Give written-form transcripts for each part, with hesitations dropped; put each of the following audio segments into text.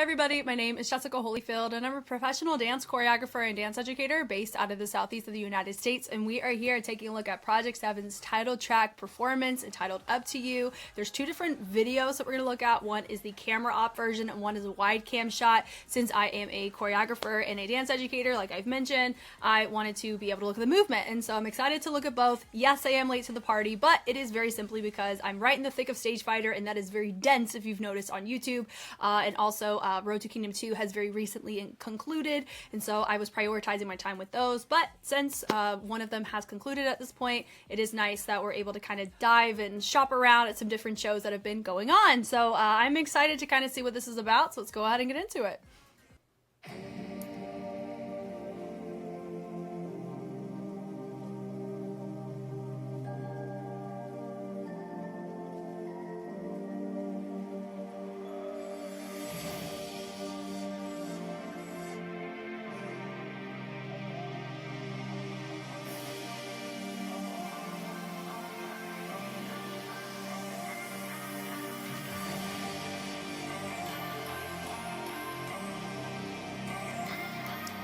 Hi everybody, my name is Jessica Holyfield and I'm a professional dance choreographer and dance educator based out of the southeast of the United States, and we are here taking a look at Project 7's title track performance entitled Up to You. There's two different videos that we're going to look at. One is the camera op version and one is a wide cam shot. Since I am a choreographer and a dance educator, like I've mentioned, I wanted to be able to look at the movement, and so I'm excited to look at both. Yes, I am late to the party, but it is very simply because I'm right in the thick of Stage Fighter, and that is very dense if you've noticed on YouTube, and also Road to Kingdom 2 has very recently concluded, and so I was prioritizing my time with those. But since one of them has concluded at this point, it is nice that we're able to kind of dive and shop around at some different shows that have been going on. So I'm excited to kind of see what this is about, so let's go ahead and get into it.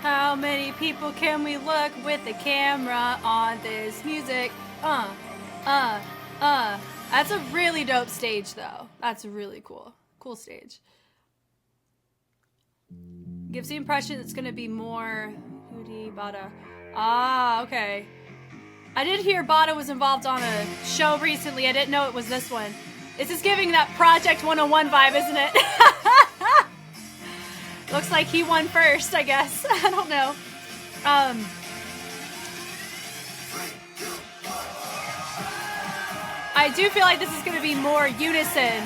How many people can we look with the camera on this music? That's a really dope stage, though. That's a really cool stage. Gives the impression it's gonna be more Hootie Bada. Ah, okay. I did hear Bada was involved on a show recently. I didn't know it was this one. This is giving that Project 101 vibe, isn't it? Looks like he won first, I guess. I don't know. I do feel like this is going to be more unison.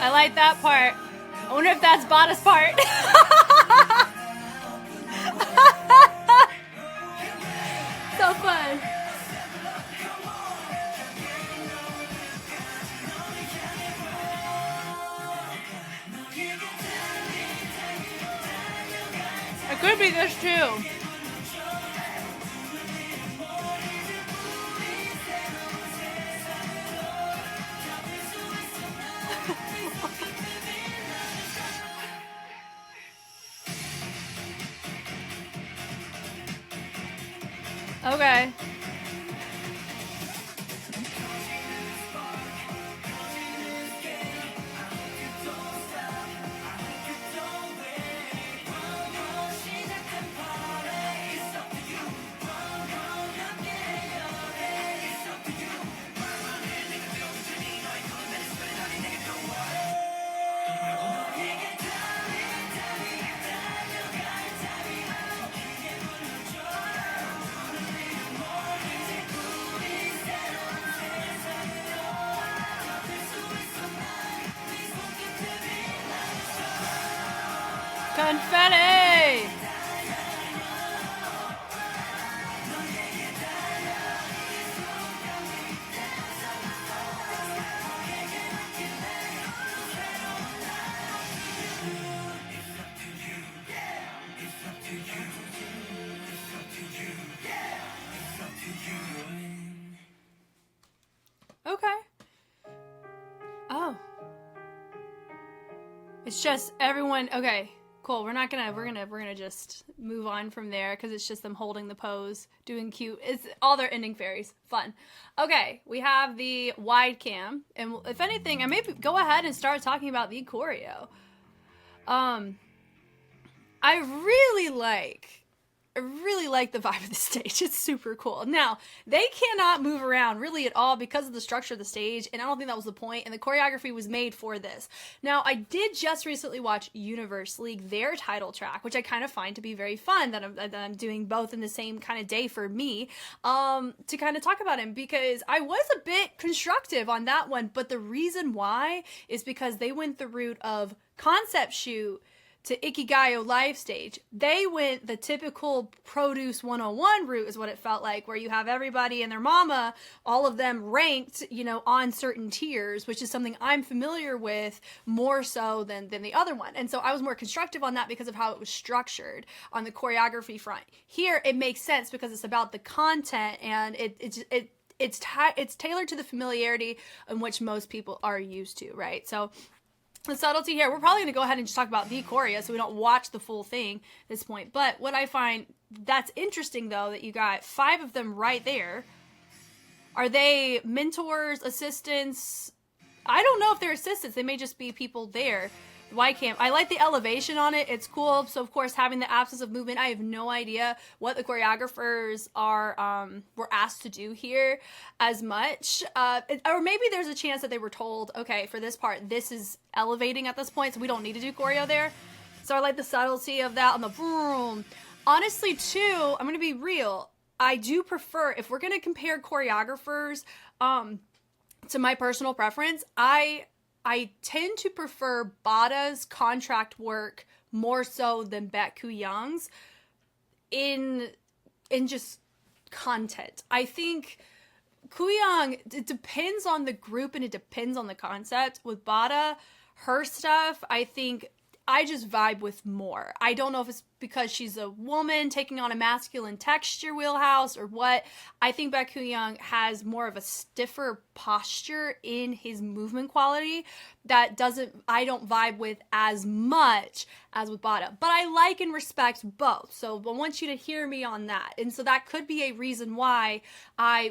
I like that part. I wonder if that's Bada's part. So fun. It could be this too. Okay. confetti. Okay. Oh. It's just everyone. Okay, cool. We're gonna just move on from there because it's just them holding the pose, doing cute. It's all their ending fairies. Fun. Okay, we have the wide cam, and if anything, I may go ahead and start talking about the choreo. I really like the vibe of the stage. It's super cool. Now, they cannot move around really at all because of the structure of the stage, and I don't think that was the point, and the choreography was made for this. Now, I did just recently watch Universe League, their title track, which I kind of find to be very fun, that I'm doing both in the same kind of day for me, to kind of talk about him, because I was a bit constructive on that one, but the reason why is because they went the route of concept shoot to Ikigayo live stage. They went the typical Produce 101 route, is what it felt like, where you have everybody and their mama, all of them ranked, on certain tiers, which is something I'm familiar with more so than the other one. And so I was more constructive on that because of how it was structured on the choreography front. Here, it makes sense because it's about the content, and it's tailored to the familiarity in which most people are used to, right? So the subtlety here, we're probably going to go ahead and just talk about the choreo so we don't watch the full thing at this point. But what I find that's interesting, though, that you got 5 of them right there. Are they mentors, assistants? I don't know if they're assistants. They may just be people there. Wide cam. I like the elevation on it. It's cool. So, of course, having the absence of movement, I have no idea what the choreographers were asked to do here as much. Or maybe there's a chance that they were told, okay, for this part, this is elevating at this point, so we don't need to do choreo there. So I like the subtlety of that on the boom. Honestly, too, I'm going to be real. I do prefer, if we're going to compare choreographers to my personal preference, I tend to prefer Bada's contract work more so than Baek Young's in just content. I think Kooyoung, it depends on the group and it depends on the concept. With Bada, her stuff, I think I just vibe with more. I don't know if it's because she's a woman taking on a masculine texture wheelhouse or what. I think Baek Young has more of a stiffer posture in his movement quality that I don't vibe with as much as with Bada. But I like and respect both. So I want you to hear me on that. And so that could be a reason why I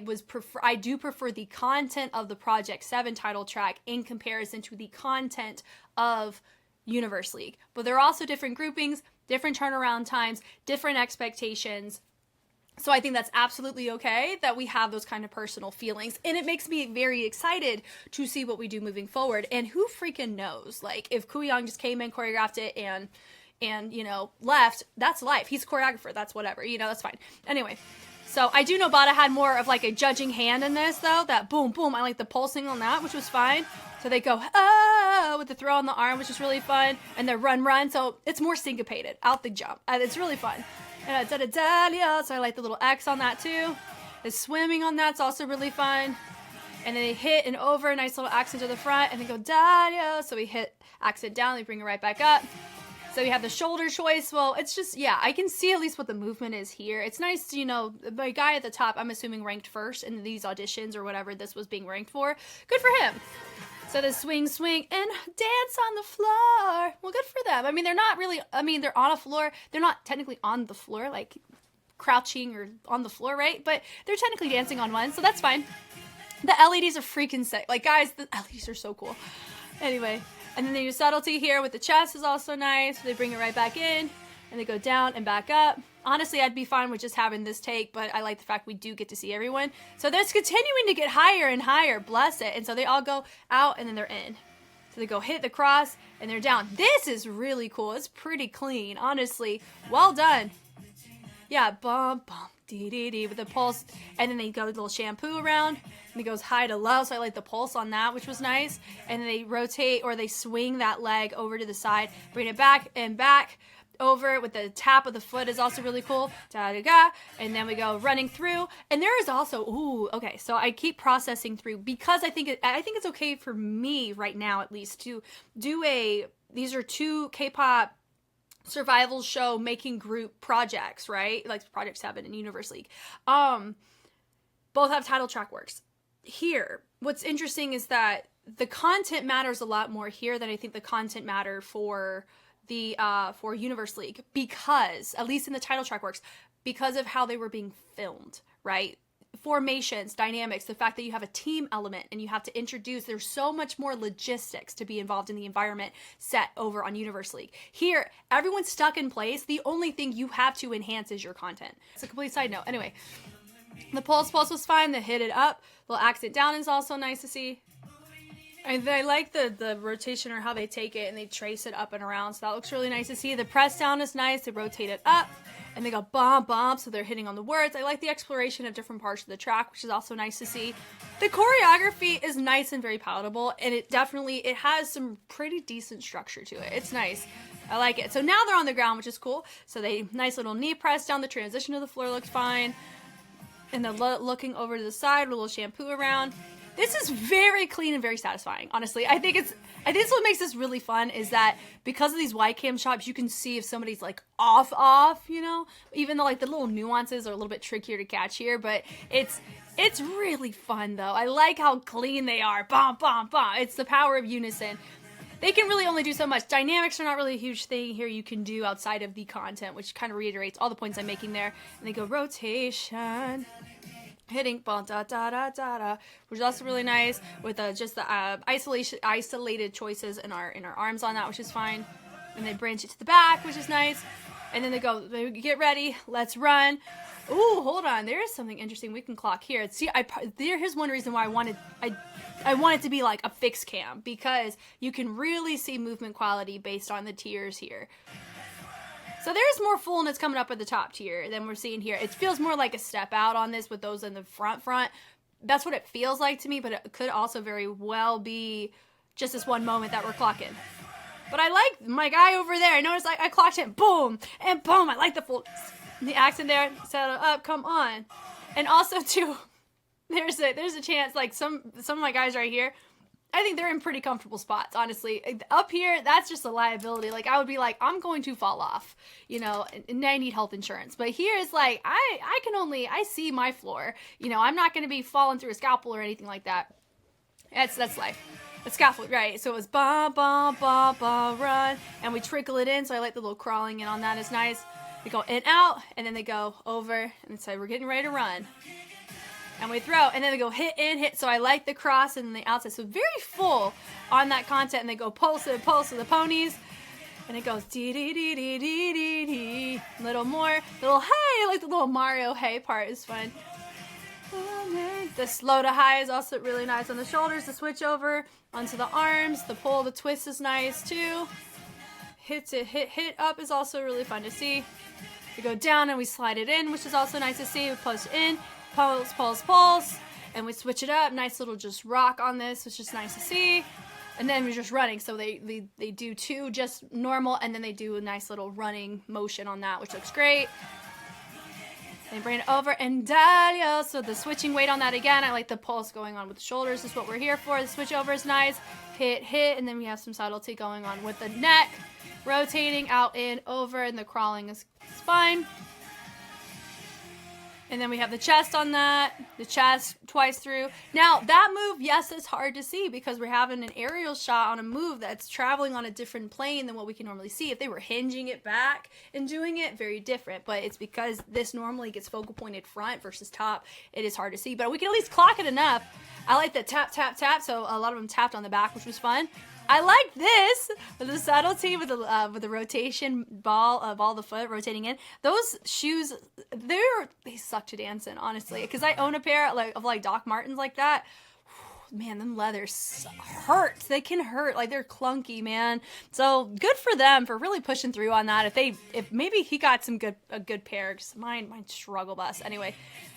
do prefer the content of the Project 7 title track in comparison to the content of Universe League. But there are also different groupings, different turnaround times, different expectations. So I think that's absolutely okay that we have those kind of personal feelings. And it makes me very excited to see what we do moving forward. And who freaking knows? Like, if Kooyoung just came in, choreographed it, and left, that's life. He's a choreographer. That's whatever. That's fine. Anyway, so I do know Bada had more of like a judging hand in this, though. That boom, boom. I like the pulsing on that, which was fine. So they go, with the throw on the arm, which is really fun. And the run. So it's more syncopated out the jump. It's really fun. And so I like the little X on that too. The swimming on that's also really fun. And then they hit and over, nice little accent to the front. And they go, Dalia. So we hit accent down, they bring it right back up. So we have the shoulder choice. Well, it's just, I can see at least what the movement is here. It's nice, my guy at the top, I'm assuming ranked first in these auditions or whatever this was being ranked for. Good for him. So the swing, and dance on the floor. Well, good for them. I mean, they're not really, they're on a floor. They're not technically on the floor, like crouching or on the floor, right? But they're technically dancing on one, so that's fine. The LEDs are freaking sick. Like, guys, the LEDs are so cool. Anyway, and then the subtlety here with the chest is also nice. They bring it right back in, and they go down and back up. Honestly, I'd be fine with just having this take, but I like the fact we do get to see everyone. So they're continuing to get higher and higher, bless it. And so they all go out, and then they're in. So they go hit the cross, and they're down. This is really cool. It's pretty clean, honestly. Well done. Yeah, bum, bum, dee, with the pulse. And then they go a little shampoo around, and it goes high to low. So I like the pulse on that, which was nice. And then they rotate, or they swing that leg over to the side, bring it back and back. over with the tap of the foot is also really cool. Da-da-ga. And then we go running through. And there is also, ooh, okay, so I keep processing through because I think it's okay for me right now at least to do these are 2 K-pop survival show making group projects, right? Like Project 7 and Universe League. Both have title track works. Here, what's interesting is that the content matters a lot more here than I think the content matter for for Universe League, because at least in the title track works, because of how they were being filmed, right? Formations, dynamics, the fact that you have a team element and you have to introduce, there's so much more logistics to be involved in the environment set over on Universe League. Here, everyone's stuck in place. The only thing you have to enhance is your content. It's a complete side note. Anyway, the pulse was fine. The hit it up, little accent down is also nice to see. And I like the rotation or how they take it and they trace it up and around. So that looks really nice to see. The press down is nice. They rotate it up and they go bump, bump. So they're hitting on the words. I like the exploration of different parts of the track, which is also nice to see. The choreography is nice and very palatable. And it has some pretty decent structure to it. It's nice. I like it. So now they're on the ground, which is cool. So nice little knee press down. The transition to the floor looks fine. And then looking over to the side with a little shampoo around. This is very clean and very satisfying, honestly. I think it's what makes this really fun is that because of these wide cam shots, you can see if somebody's like off, you know? Even though like the little nuances are a little bit trickier to catch here, but it's really fun though. I like how clean they are. Bom, bom, bom. It's the power of unison. They can really only do so much. Dynamics are not really a huge thing here you can do outside of the content, which kind of reiterates all the points I'm making there. And they go rotation. Hitting da da da da da, which is also really nice with just the isolated choices in our arms on that, which is fine. And they branch it to the back, which is nice. And then they get ready, let's run. Ooh, hold on, there is something interesting we can clock here. See, here's one reason why I want it to be like a fixed cam, because you can really see movement quality based on the tiers here. So there's more fullness coming up at the top tier than we're seeing here. It feels more like a step out on this with those in the front. That's what it feels like to me, but it could also very well be just this one moment that we're clocking. But I like my guy over there. I noticed I clocked him. Boom. And boom. I like the accent there. Settle up. Come on. And also, too, there's a chance, like some of my guys right here, I think they're in pretty comfortable spots, honestly. Up here, that's just a liability. Like, I would be like, I'm going to fall off, you know, and I need health insurance. But here it's like, I see my floor. You know, I'm not going to be falling through a scalpel or anything like that. That's life. It's scaffold, right? So it was ba, ba, ba, ba, run. And we trickle it in, so I like the little crawling in on that. It's nice. They go in, out, and then they go over, and say, we're getting ready to run. And we throw, and then they go hit in, hit. So I like the cross and the outside. So very full on that content. And they go pulse of the ponies. And it goes dee dee dee dee dee dee dee. Little more. Little hey, like the little Mario hey part is fun. The slow to high is also really nice on the shoulders. The switch over onto the arms. The pull, the twist is nice too. Hit up is also really fun to see. We go down and we slide it in, which is also nice to see. We push in. Pulse, and we switch it up. Nice little just rock on this, which is nice to see. And then we're just running, so they do 2 just normal, and then they do a nice little running motion on that, which looks great. They bring it over and Dario. So the switching weight on that again. I like the pulse going on with the shoulders. This is what we're here for. The switch over is nice. Hit, and then we have some subtlety going on with the neck, rotating out, in, over, and the crawling is fine. And then we have the chest on that, the chest twice through. Now, that move, yes, it's hard to see because we're having an aerial shot on a move that's traveling on a different plane than what we can normally see. If they were hinging it back and doing it, very different. But it's because this normally gets focal pointed front versus top. It is hard to see, but we can at least clock it enough. I like the tap, tap, tap. So a lot of them tapped on the back, which was fun. I like this with the subtlety with the rotation ball of all the foot rotating in. Those shoes, they suck to dance in, honestly. Because I own a pair of Doc Martens like that. Man, them leathers hurt. They can hurt. Like, they're clunky, man. So good for them for really pushing through on that. If maybe he got a good pair. Just mine struggle bus. Anyway,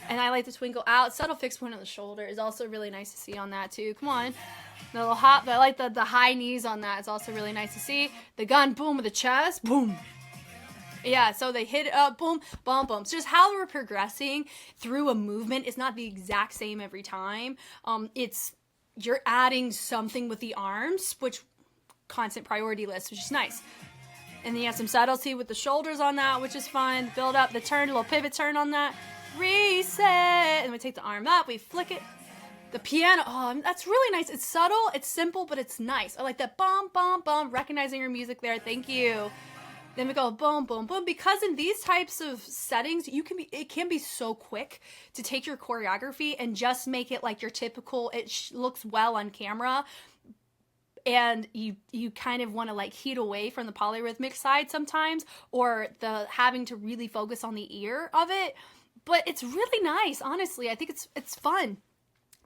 and I like the twinkle out. Subtle fixed point on the shoulder is also really nice to see on that too. Come on. The little hop, but I like the high knees on that. It's also really nice to see. The gun, boom, with the chest, boom. Yeah, so they hit it up, boom, boom, boom. So just how we're progressing through a movement is not the exact same every time. It's you're adding something with the arms, which constant priority list, which is nice. And then you have some subtlety with the shoulders on that, which is fun. Build up the turn, a little pivot turn on that. Reset. And we take the arm up, we flick it. The piano, oh, that's really nice. It's subtle, it's simple, but it's nice. I like that bum, bum, bum, recognizing your music there. Thank you. Then we go boom, boom, boom. Because in these types of settings, it can be so quick to take your choreography and just make it like your typical, looks well on camera. And you kind of want to like heat away from the polyrhythmic side sometimes, or the having to really focus on the ear of it. But it's really nice, honestly. I think it's fun,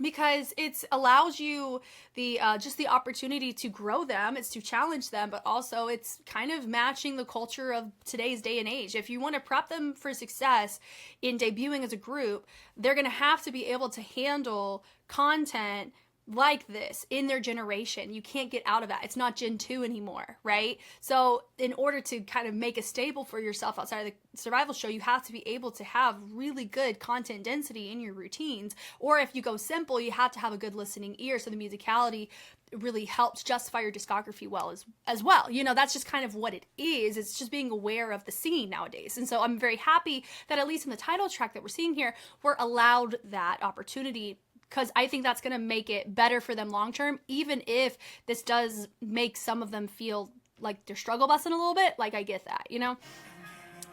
because it allows you the just the opportunity to grow them. It's to challenge them, but also it's kind of matching the culture of today's day and age. If you want to prep them for success in debuting as a group, they're going to have to be able to handle content like this in their generation. You can't get out of that. It's not Gen 2 anymore, right? So in order to kind of make a stable for yourself outside of the survival show, you have to be able to have really good content density in your routines. Or if you go simple, you have to have a good listening ear, so the musicality really helps justify your discography well as well. You know, that's just kind of what it is. It's just being aware of the scene nowadays. And so I'm very happy that at least in the title track that we're seeing here, we're allowed that opportunity, because I think that's going to make it better for them long term, even if this does make some of them feel like they're struggle busting a little bit. Like, I get that, you know?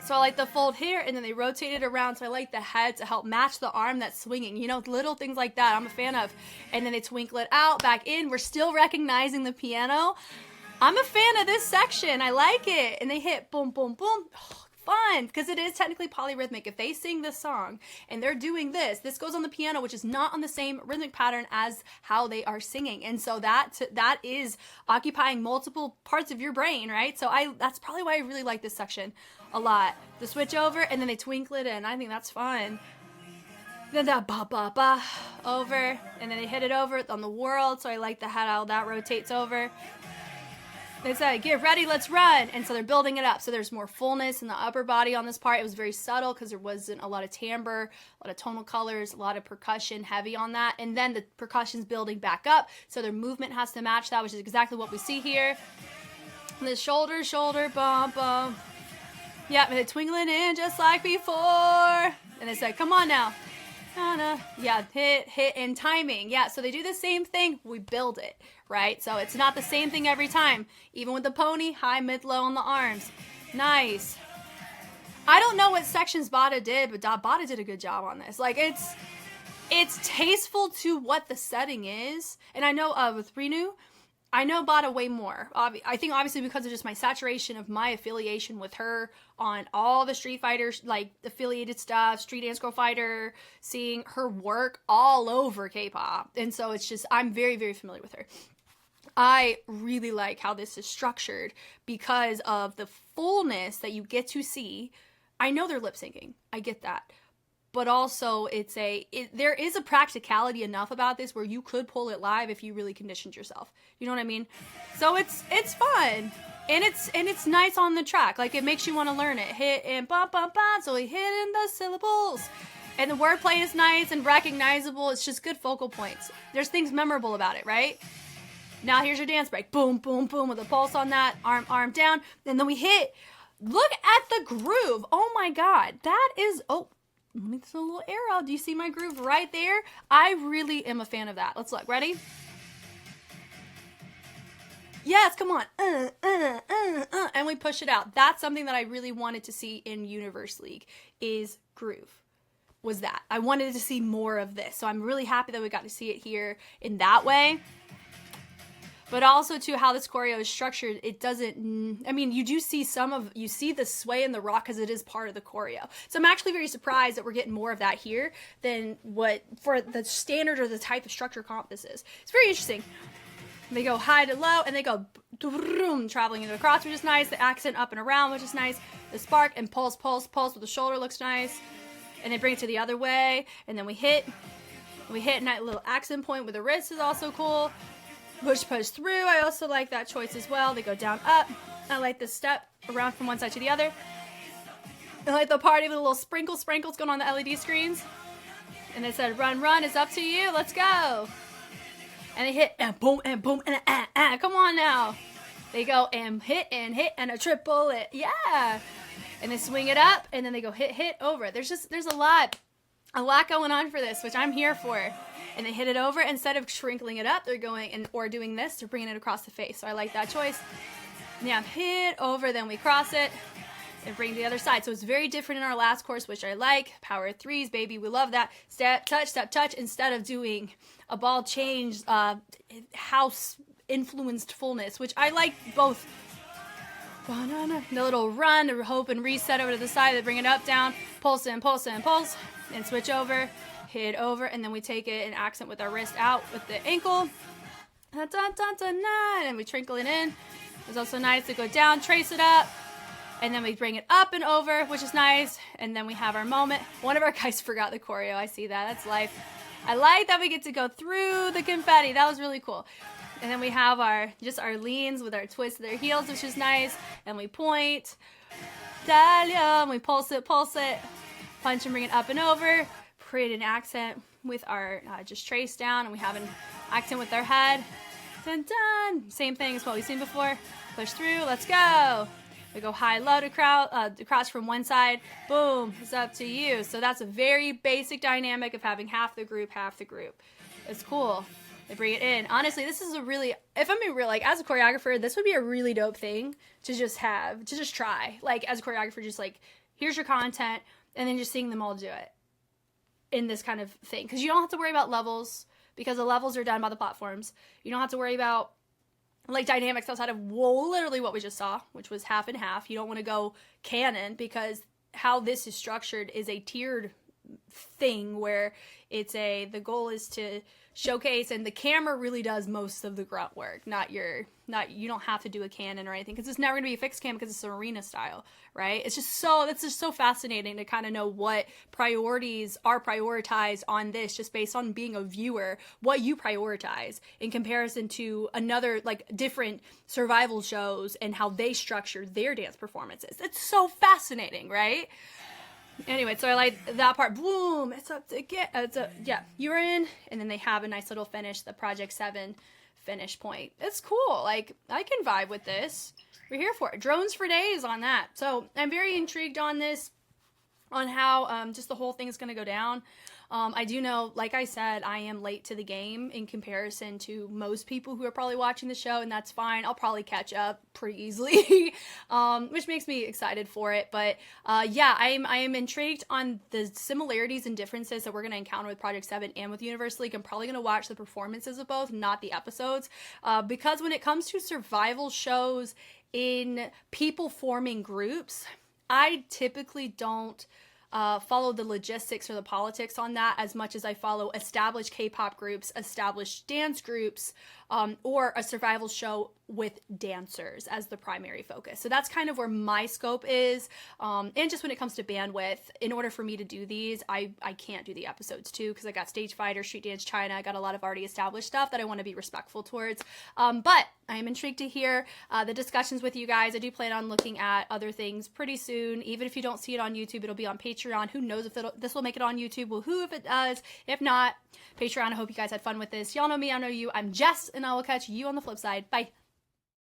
So I like the fold here, and then they rotate it around. So I like the head to help match the arm that's swinging. You know, little things like that I'm a fan of. And then they twinkle it out, back in. We're still recognizing the piano. I'm a fan of this section. I like it. And they hit boom, boom, boom. Oh, fun, because it is technically polyrhythmic. If they sing this song and they're doing this goes on the piano, which is not on the same rhythmic pattern as how they are singing. And so that is occupying multiple parts of your brain, right? So that's probably why I really like this section a lot. The switch over, and then they twinkle it in. I think that's fun. Then that ba ba ba over, and then they hit it over on the world. So I like the how that rotates over. They say, get ready, let's run. And so they're building it up. So there's more fullness in the upper body on this part. It was very subtle because there wasn't a lot of timbre, a lot of tonal colors, a lot of percussion heavy on that. And then the percussion's building back up. So their movement has to match that, which is exactly what we see here. And the shoulder, bump, bump. Yeah, and they're twinkling in just like before. And they say, come on now. Yeah, hit, and timing. Yeah, so they do the same thing. We build it, right? So it's not the same thing every time. Even with the pony, high, mid, low on the arms. Nice. I don't know what sections Bada did, but Bada did a good job on this. Like, it's tasteful to what the setting is. And I know with Renu, I know Bada way more. I think obviously because of just my saturation of my affiliation with her on all the Street Fighter, like affiliated stuff, Street Dance Girl Fighter, seeing her work all over K-pop. And so it's just, I'm very, very familiar with her. I really like how this is structured because of the fullness that you get to see. I know they're lip syncing. I get that. But also there is a practicality enough about this where you could pull it live if you really conditioned yourself. You know what I mean? So it's fun. And it's nice on the track. Like, it makes you want to learn it. Hit and bump, bump, bump. So we hit in the syllables. And the wordplay is nice and recognizable. It's just good focal points. There's things memorable about it, right? Now here's your dance break. Boom, boom, boom with a pulse on that. Arm down. And then we hit. Look at the groove. Oh my God. That is... Oh. Let me throw a little arrow. Do you see my groove right there? I really am a fan of that. Let's look. Ready? Yes, come on. And we push it out. That's something that I really wanted to see in Universe League is groove. Was that. I wanted to see more of this. So I'm really happy that we got to see it here in that way. But also, too, how this choreo is structured, it doesn't... I mean, you do see you see the sway and the rock because it is part of the choreo. So I'm actually very surprised that we're getting more of that here than what, for the standard or the type of structure comp this is. It's very interesting. They go high to low, and they go traveling into the cross, which is nice. The accent up and around, which is nice. The spark and pulse, pulse, pulse with the shoulder looks nice. And they bring it to the other way, and then we hit. We hit, and that little accent point with the wrist is also cool. Push through. I also like that choice as well. They go down, up. I like this step around from one side to the other. And like the party with a little sprinkles going on the LED screens. And they said, run, run, it's up to you, let's go. And they hit, and boom, and come on now. They go and hit, and a triple it, yeah. And they swing it up, and then they go hit, over. There's a lot going on for this, which I'm here for. And they hit it over, instead of sprinkling it up, they're going, or doing this, they're bringing it across the face. So I like that choice. Yeah, hit over, then we cross it, and bring to the other side. So it's very different in our last course, which I like. Power threes, baby, we love that. Step, touch, instead of doing a ball change, house influenced fullness, which I like both. The little run, the hope and reset over to the side. They bring it up, down, pulse in, pulse, and switch over, hit over, and then we take it and accent with our wrist out with the ankle. And we trinkle it in. It's also nice to go down, trace it up, and then we bring it up and over, which is nice. And then we have our moment. One of our guys forgot the choreo. I see that. That's life. I like that we get to go through the confetti. That was really cool. And then we have our leans with our twists of their heels, which is nice. And we point. And we pulse it. Punch and bring it up and over. Create an accent with our just trace down. And we have an accent with our head. Dun, dun. Same thing as what we've seen before. Push through. Let's go. We go high, low to cross from one side. Boom. It's up to you. So that's a very basic dynamic of having half the group. It's cool. They bring it in. Honestly, this is a really, if I'm being real, like as a choreographer, this would be a really dope thing to just try. Like as a choreographer, just like, here's your content, and then just seeing them all do it in this kind of thing. Because you don't have to worry about levels, because the levels are done by the platforms. You don't have to worry about like dynamics outside of literally what we just saw, which was half and half. You don't want to go canon, because how this is structured is a tiered thing where the goal is to showcase, and the camera really does most of the grunt work, you don't have to do a canon or anything, because it's never going to be a fixed cam, because it's an arena style, right? It's just so fascinating to kind of know what priorities are prioritized on this, just based on being a viewer, what you prioritize in comparison to another, like different survival shows and how they structure their dance performances. It's so fascinating, right? Anyway, so I like that part. Boom! You're in, and then they have a nice little finish, the Project 7 finish point. It's cool. Like, I can vibe with this. We're here for it. Drones for days on that. So I'm very intrigued on this, on how just the whole thing is going to go down. I do know, like I said, I am late to the game in comparison to most people who are probably watching the show, and that's fine. I'll probably catch up pretty easily, which makes me excited for it. But yeah, I am intrigued on the similarities and differences that we're going to encounter with Project 7 and with Universe League. I'm probably going to watch the performances of both, not the episodes, because when it comes to survival shows in people forming groups, I typically don't follow the logistics or the politics on that as much as I follow established K-pop groups, established dance groups, or a survival show with dancers as the primary focus. So that's kind of where my scope is. And just when it comes to bandwidth, in order for me to do these, I can't do the episodes too, because I got Stage Fighter, Street Dance China, I got a lot of already established stuff that I want to be respectful towards. But I am intrigued to hear the discussions with you guys. I do plan on looking at other things pretty soon. Even if you don't see it on YouTube, it'll be on Patreon. Who knows if this will make it on YouTube? Well, who if it does? If not, Patreon. I hope you guys had fun with this. Y'all know me, I know you. I'm Jess, and I will catch you on the flip side. Bye.